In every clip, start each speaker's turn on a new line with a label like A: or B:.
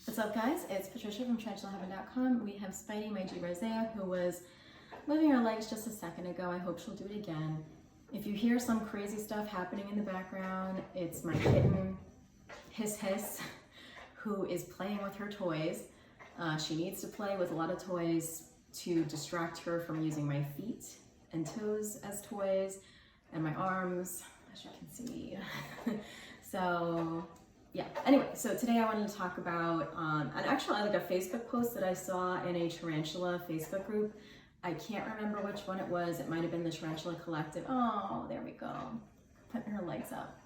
A: What's up, guys? It's Patricia from TarantulaHeaven.com. We have Spidey, my G Rosea, who was moving her legs just a second ago. I hope she'll do it again. If you hear some crazy stuff happening in the background, it's my kitten, Hiss Hiss, who is playing with her toys. She needs to play with a lot of toys to distract her from using my feet and toes as toys and my arms, as you can see. So yeah, anyway, so today I wanted to talk about like a Facebook post that I saw in a Tarantula Facebook group. I can't remember which one it was. It might have been the Tarantula Collective. Oh, there we go. Putting her legs up.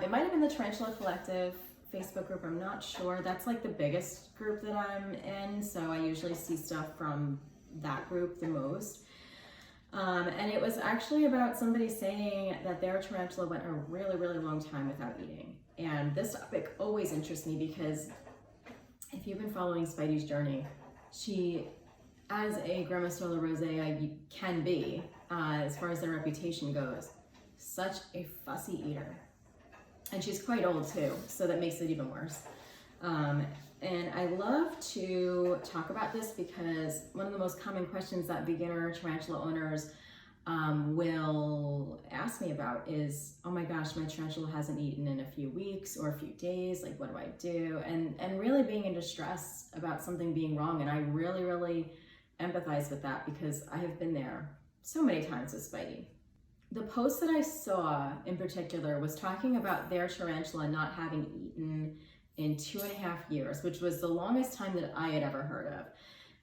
A: It might have been the Tarantula Collective Facebook group. I'm not sure. That's like the biggest group that I'm in, so I usually see stuff from that group the most. And it was actually about somebody saying that their tarantula went a really, really long time without eating. And this topic always interests me because if you've been following Spidey's journey, she, as a Grammostola rosea can be, as far as their reputation goes, such a fussy eater. And she's quite old too, so that makes it even worse. And I love to talk about this because one of the most common questions that beginner tarantula owners will ask me about is, oh my gosh, my tarantula hasn't eaten in a few weeks or a few days, like what do I do? And really being in distress about something being wrong. And I really, really empathize with that because I have been there so many times with Spidey. The post that I saw in particular was talking about their tarantula not having eaten in 2.5 years, which was the longest time that I had ever heard of.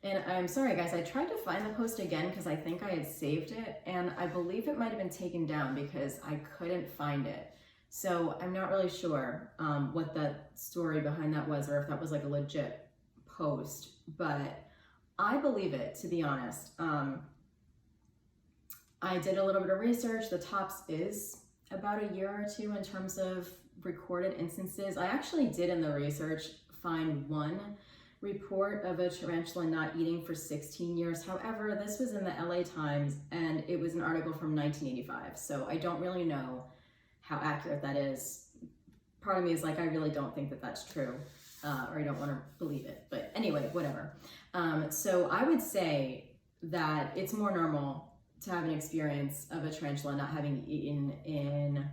A: And I'm sorry guys, I tried to find the post again because I think I had saved it, and I believe it might have been taken down because I couldn't find it. So I'm not really sure what the story behind that was, or if that was like a legit post, but I believe it, to be honest. I did a little bit of research. The tops is about a year or two in terms of recorded instances. I actually did in the research find one report of a tarantula not eating for 16 years. However, this was in the LA Times and it was an article from 1985. So I don't really know how accurate that is. Part of me is like, I really don't think that that's true, or I don't want to believe it. But anyway, whatever. So I would say that it's more normal to have an experience of a tarantula not having eaten in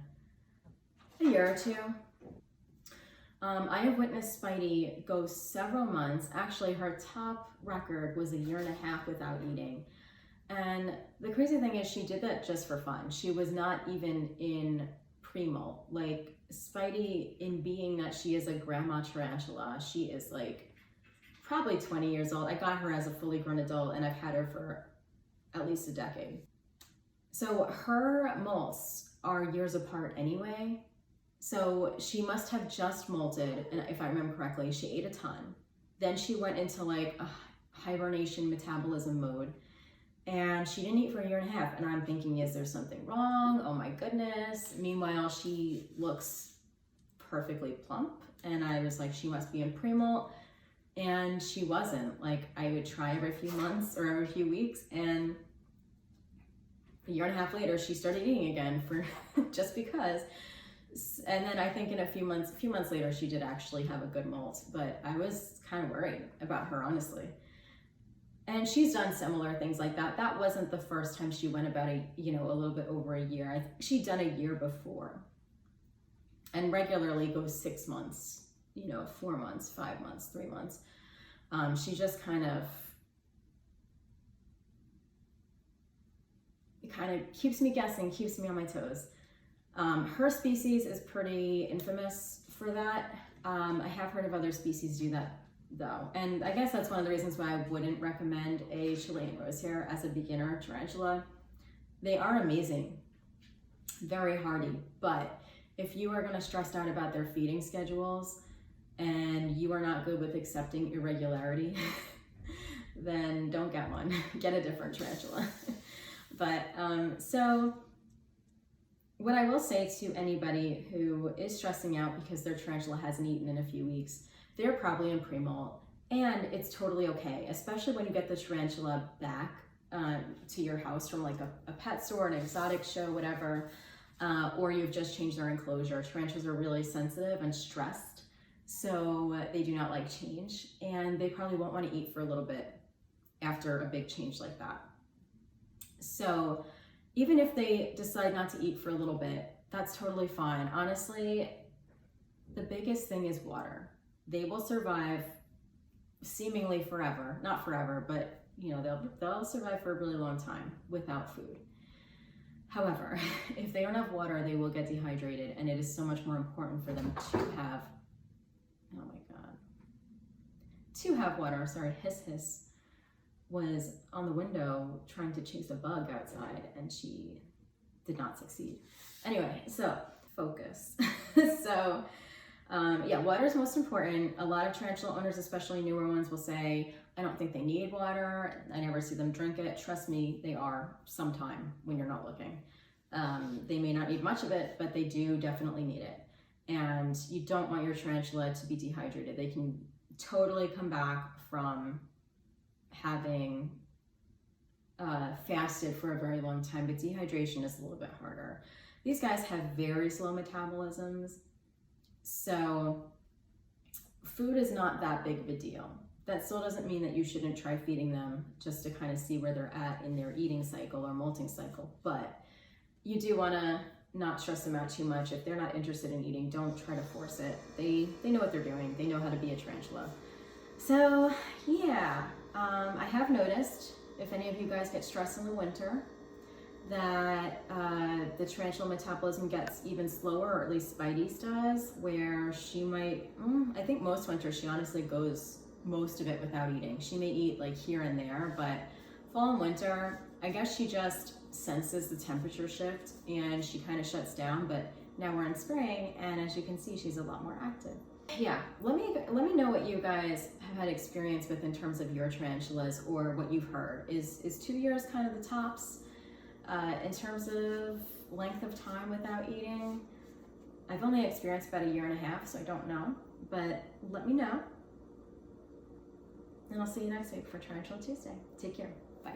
A: a year or two. I have witnessed Spidey go several months. Actually, her top record was 1.5 years without eating. And the crazy thing is she did that just for fun. She was not even in pre-molt. Like Spidey, in being that she is a grandma tarantula, she is like probably 20 years old. I got her as a fully grown adult and I've had her for at least a decade. So her molts are years apart anyway. So she must have just molted, and if I remember correctly, she ate a ton. Then she went into like a hibernation metabolism mode, and she didn't eat for 1.5 years. And I'm thinking, is there something wrong? Oh my goodness. Meanwhile, she looks perfectly plump, and I was like, she must be in pre-molt, and she wasn't. Like I would try every few months or every few weeks, and 1.5 years later, she started eating again for just because. And then I think in a few months later, she did actually have a good molt, but I was kind of worried about her, honestly. And she's done similar things like that. That wasn't the first time she went about a little bit over a year. I think she'd done 1 year before, and regularly goes 6 months, 4 months, 5 months, 3 months. She just kind of keeps me guessing, keeps me on my toes. Her species is pretty infamous for that. I have heard of other species do that though. And I guess that's one of the reasons why I wouldn't recommend a Chilean rosehair as a beginner tarantula. They are amazing, very hardy, but if you are gonna stress out about their feeding schedules and you are not good with accepting irregularity, then don't get one, get a different tarantula. But so what I will say to anybody who is stressing out because their tarantula hasn't eaten in a few weeks, they're probably in pre-molt, and it's totally okay, especially when you get the tarantula back to your house from like a pet store, an exotic show, whatever, or you've just changed their enclosure. Tarantulas are really sensitive and stressed. So they do not like change, and they probably won't want to eat for a little bit after a big change like that. So even if they decide not to eat for a little bit, that's totally fine. Honestly, the biggest thing is water. They will survive seemingly forever, not forever, but you know, they'll survive for a really long time without food. However, if they don't have water, they will get dehydrated, and it is so much more important for them to have, oh my God, to have water. Sorry, Hiss Hiss was on the window trying to chase a bug outside, and she did not succeed. Anyway, so focus. So yeah, water is most important. A lot of tarantula owners, especially newer ones, will say, I don't think they need water. I never see them drink it. Trust me, they are sometime when you're not looking. They may not need much of it, but they do definitely need it. And you don't want your tarantula to be dehydrated. They can totally come back from having fasted for a very long time, but dehydration is a little bit harder. These guys have very slow metabolisms, so food is not that big of a deal. That still doesn't mean that you shouldn't try feeding them just to kind of see where they're at in their eating cycle or molting cycle, but you do want to not stress them out too much. If they're not interested in eating, don't try to force it. They know what they're doing. They know how to be a tarantula. So yeah, I have noticed, if any of you guys get stressed in the winter, that the tarantula metabolism gets even slower, or at least Spidey's does, where she might, I think most winters she honestly goes most of it without eating. She may eat like here and there, but fall and winter, I guess she just senses the temperature shift and she kind of shuts down. But now we're in spring, and as you can see, she's a lot more active. Yeah, let me know what you guys have had experience with in terms of your tarantulas, or what you've heard. Is 2 years kind of the tops in terms of length of time without eating? I've only experienced about 1.5 years, so I don't know, but let me know. And I'll see you next week for Tarantula Tuesday. Take care. Bye.